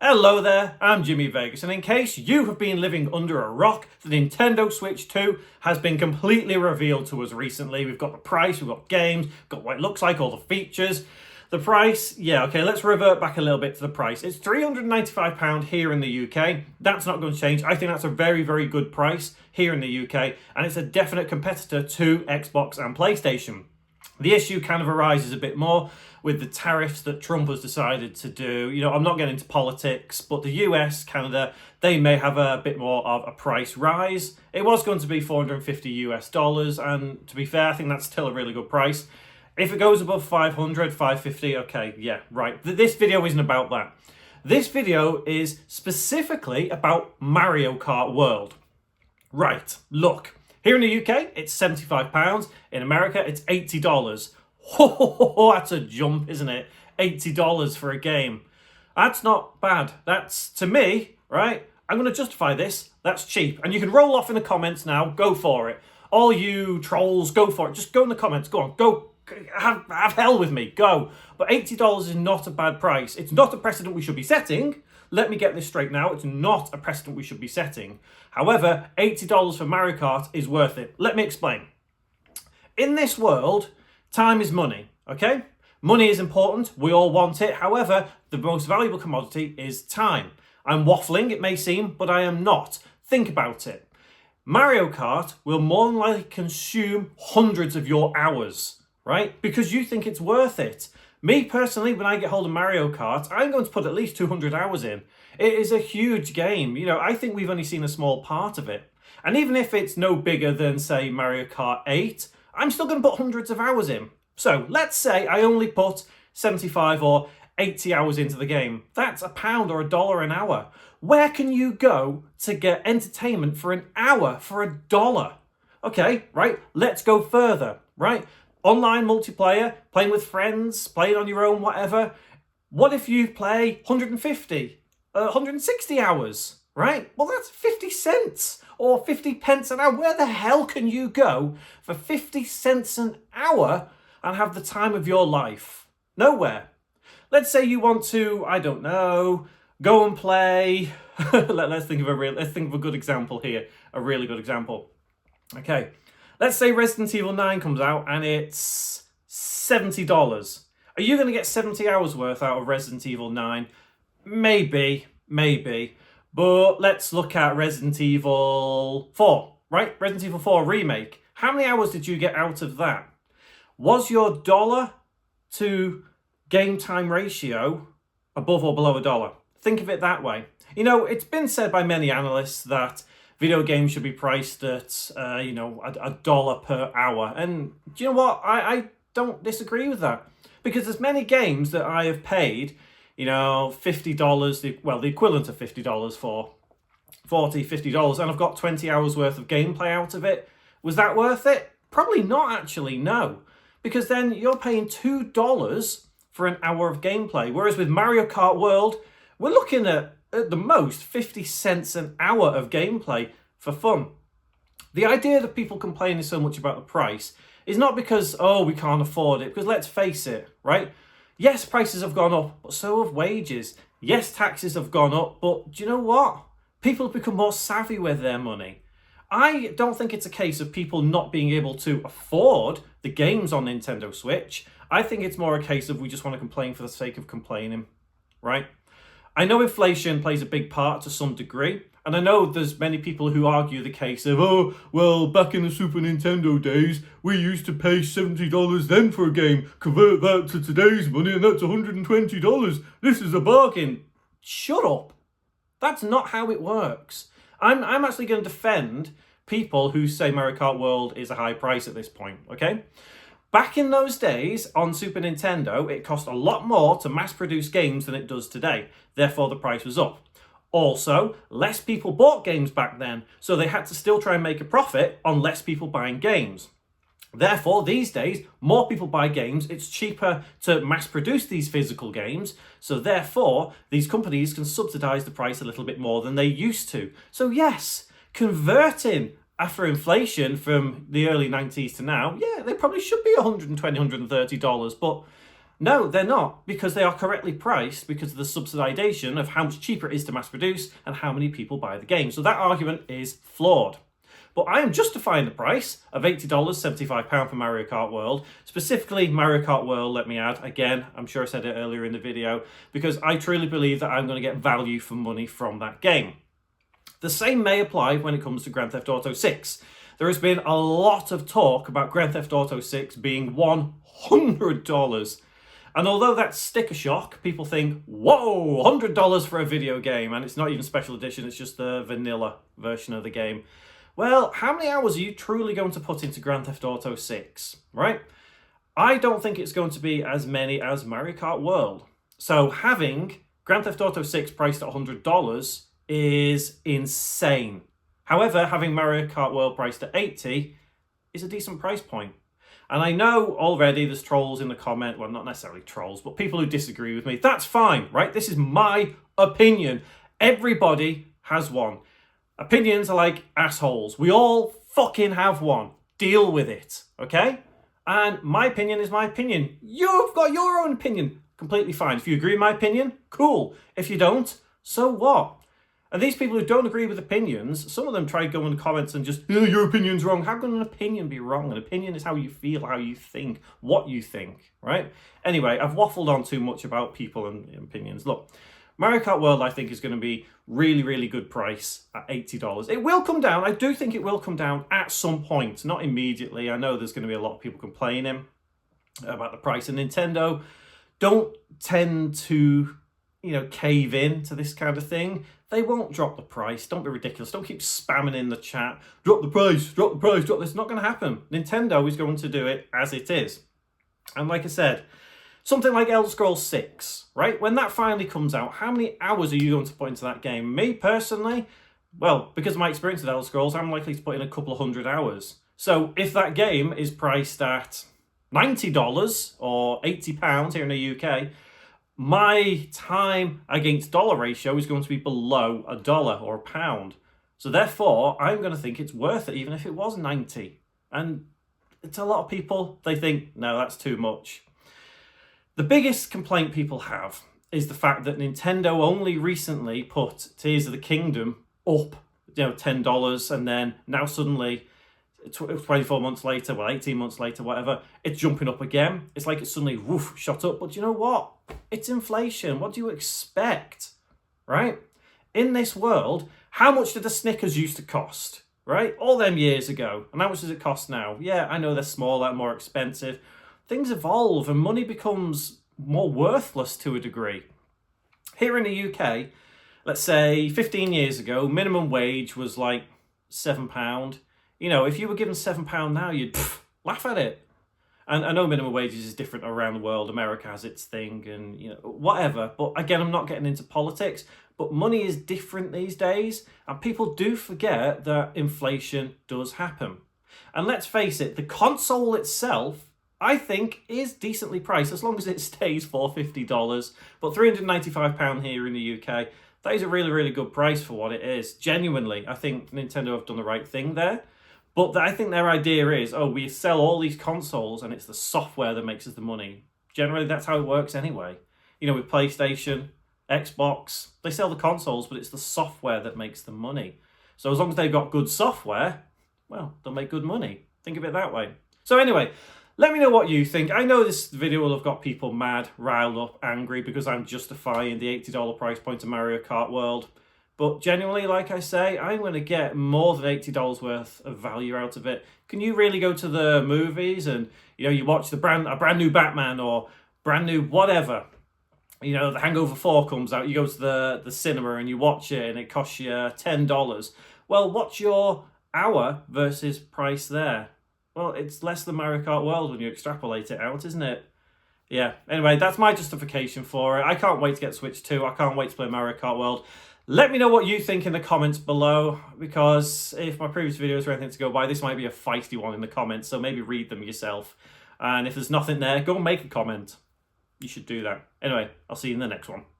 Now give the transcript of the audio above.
Hello there, I'm Jimmy Vegas, and in case you have been living under a rock, the Nintendo Switch 2 has been completely revealed to us recently. We've got the price, we've got games, got what it looks like, all the features. The price, let's revert back a little bit to the price. It's £395 here in the UK. That's not going to change. I think that's a very, very good price here in the UK, and it's a definite competitor to Xbox and PlayStation. The issue kind of arises a bit more with the tariffs that Trump has decided to do. I'm not getting into politics, but the US, Canada, they may have a bit more of a price rise. It was going to be $450 and to be fair, I think that's still a really good price. If it goes above 500, 550, okay, yeah, right. This video isn't about that. This video is specifically about Mario Kart World. Right, look. Here in the UK, it's £75. In America, it's $80. Oh, that's a jump, isn't it? $80 for a game. That's not bad. That's, to me, right? I'm going to justify this. That's cheap. And you can roll off in the comments now. Go for it. All you trolls, go for it. Just go in the comments. Go on. Go. Have hell with me. Go. But $80 is not a bad price. It's not a precedent we should be setting. Let me get this straight now. It's not a precedent we should be setting. However, $80 for Mario Kart is worth it. Let me explain. In this world, time is money, okay? Money is important. We all want it. However, the most valuable commodity is time. I'm waffling, it may seem, but I am not. Think about it. Mario Kart will more than likely consume hundreds of your hours, right? Because you think it's worth it. Me personally, when I get hold of Mario Kart, I'm going to put at least 200 hours in. It is a huge game. I think we've only seen a small part of it. And even if it's no bigger than, say, Mario Kart 8, I'm still going to put hundreds of hours in. So let's say I only put 75 or 80 hours into the game. That's £1 or $1 an hour. Where can you go to get entertainment for an hour for $1? Okay, right, let's go further, right? Online multiplayer, playing with friends, playing on your own, whatever. What if you play 150, 160 hours, right? Well, that's 50 cents or 50 pence an hour. Where the hell can you go for 50 cents an hour and have the time of your life? Nowhere. Let's say you want to, I don't know, go and play. let's think of a good example here. A really good example. Okay. Let's say Resident Evil 9 comes out and it's $70. Are you going to get 70 hours worth out of Resident Evil 9? Maybe. But let's look at Resident Evil 4, right? Resident Evil 4 Remake. How many hours did you get out of that? Was your dollar to game time ratio above or below $1? Think of it that way. It's been said by many analysts that video games should be priced at, $1 per hour. And do you know what? I don't disagree with that. Because there's many games that I have paid, $50, the equivalent of $50 for, $40, $50, and I've got 20 hours worth of gameplay out of it. Was that worth it? Probably not, actually, no. Because then you're paying $2 for an hour of gameplay. Whereas with Mario Kart World, we're looking at the most 50 cents an hour of gameplay for fun. The idea that people complaining so much about the price is not because, we can't afford it, because let's face it, right? Yes, prices have gone up, but so have wages. Yes, taxes have gone up, but do you know what? People have become more savvy with their money. I don't think it's a case of people not being able to afford the games on Nintendo Switch. I think it's more a case of we just want to complain for the sake of complaining, right? I know inflation plays a big part to some degree, and I know there's many people who argue the case of, back in the Super Nintendo days, we used to pay $70 then for a game, convert that to today's money, and that's $120. This is a bargain. Shut up. That's not how it works. I'm actually going to defend people who say Mario Kart World is a high price at this point, okay? Back in those days, on Super Nintendo, it cost a lot more to mass-produce games than it does today. Therefore, the price was up. Also, less people bought games back then, so they had to still try and make a profit on less people buying games. Therefore, these days, more people buy games, it's cheaper to mass-produce these physical games, so therefore, these companies can subsidise the price a little bit more than they used to. So yes, converting after inflation from the early 90s to now, yeah, they probably should be $120, $130, but No, they're not, because they are correctly priced because of the subsidization of how much cheaper it is to mass produce and how many people buy the game. So that argument is flawed. But I am justifying the price of $80, £75 for Mario Kart World. Specifically, Mario Kart World, let me add. Again, I'm sure I said it earlier in the video, because I truly believe that I'm going to get value for money from that game. The same may apply when it comes to Grand Theft Auto 6. There has been a lot of talk about Grand Theft Auto 6 being $100. And although that's sticker shock, people think, whoa, $100 for a video game, and it's not even special edition, it's just the vanilla version of the game. Well, how many hours are you truly going to put into Grand Theft Auto 6, right? I don't think it's going to be as many as Mario Kart World. So having Grand Theft Auto 6 priced at $100 is insane. However, having Mario Kart World priced at $80 is a decent price point. And I know already there's trolls in the comment, well, not necessarily trolls, but people who disagree with me. That's fine, right? This is my opinion. Everybody has one. Opinions are like assholes. We all fucking have one. Deal with it, okay? And my opinion is my opinion. You've got your own opinion. Completely fine. If you agree with my opinion, cool. If you don't, so what? And these people who don't agree with opinions, some of them try to go in the comments and just, oh, your opinion's wrong. How can an opinion be wrong? An opinion is how you feel, how you think, what you think, right? Anyway, I've waffled on too much about people and opinions. Look, Mario Kart World, I think, is going to be really, really good price at $80. It will come down. I do think it will come down at some point, not immediately. I know there's going to be a lot of people complaining about the price. And Nintendo don't tend to, cave in to this kind of thing. They won't drop the price. Don't be ridiculous. Don't keep spamming in the chat. Drop the price, drop the price, drop this. It's not going to happen. Nintendo is going to do it as it is. And like I said, something like Elder Scrolls 6, right? When that finally comes out, how many hours are you going to put into that game? Me, personally, well, because of my experience with Elder Scrolls, I'm likely to put in a couple of 100 hours. So if that game is priced at $90 or £80 here in the UK, my time against dollar ratio is going to be below $1 or £1. So therefore, I'm going to think it's worth it, even if it was 90. And it's a lot of people, they think, no, that's too much. The biggest complaint people have is the fact that Nintendo only recently put Tears of the Kingdom up, $10, and then now suddenly, 24 months later, 18 months later, whatever, it's jumping up again. It's like it's suddenly, woof, shot up. But you know what? It's inflation. What do you expect, right? In this world, how much did the Snickers used to cost, right? All them years ago. And how much does it cost now? Yeah, I know they're smaller, more expensive. Things evolve and money becomes more worthless to a degree. Here in the UK, let's say 15 years ago, minimum wage was like £7. If you were given £7 now, you'd laugh at it. And I know minimum wages is different around the world. America has its thing and, whatever. But again, I'm not getting into politics. But money is different these days. And people do forget that inflation does happen. And let's face it, the console itself, I think, is decently priced as long as it stays for $50. But £395 here in the UK, that is a really, really good price for what it is. Genuinely, I think Nintendo have done the right thing there. But I think their idea is, we sell all these consoles and it's the software that makes us the money. Generally, that's how it works anyway. With PlayStation, Xbox, they sell the consoles, but it's the software that makes the money. So as long as they've got good software, well, they'll make good money. Think of it that way. So anyway, let me know what you think. I know this video will have got people mad, riled up, angry because I'm justifying the $80 price point of Mario Kart World. But genuinely, like I say, I'm going to get more than $80 worth of value out of it. Can you really go to the movies and, you watch a brand new Batman or brand new whatever? The Hangover 4 comes out, you go to the cinema and you watch it and it costs you $10. Well, what's your hour versus price there? Well, it's less than Mario Kart World when you extrapolate it out, isn't it? Yeah, anyway, that's my justification for it. I can't wait to get Switch 2. I can't wait to play Mario Kart World. Let me know what you think in the comments below, because if my previous videos are anything to go by, this might be a feisty one in the comments, so maybe read them yourself. And if there's nothing there, go and make a comment. You should do that. Anyway, I'll see you in the next one.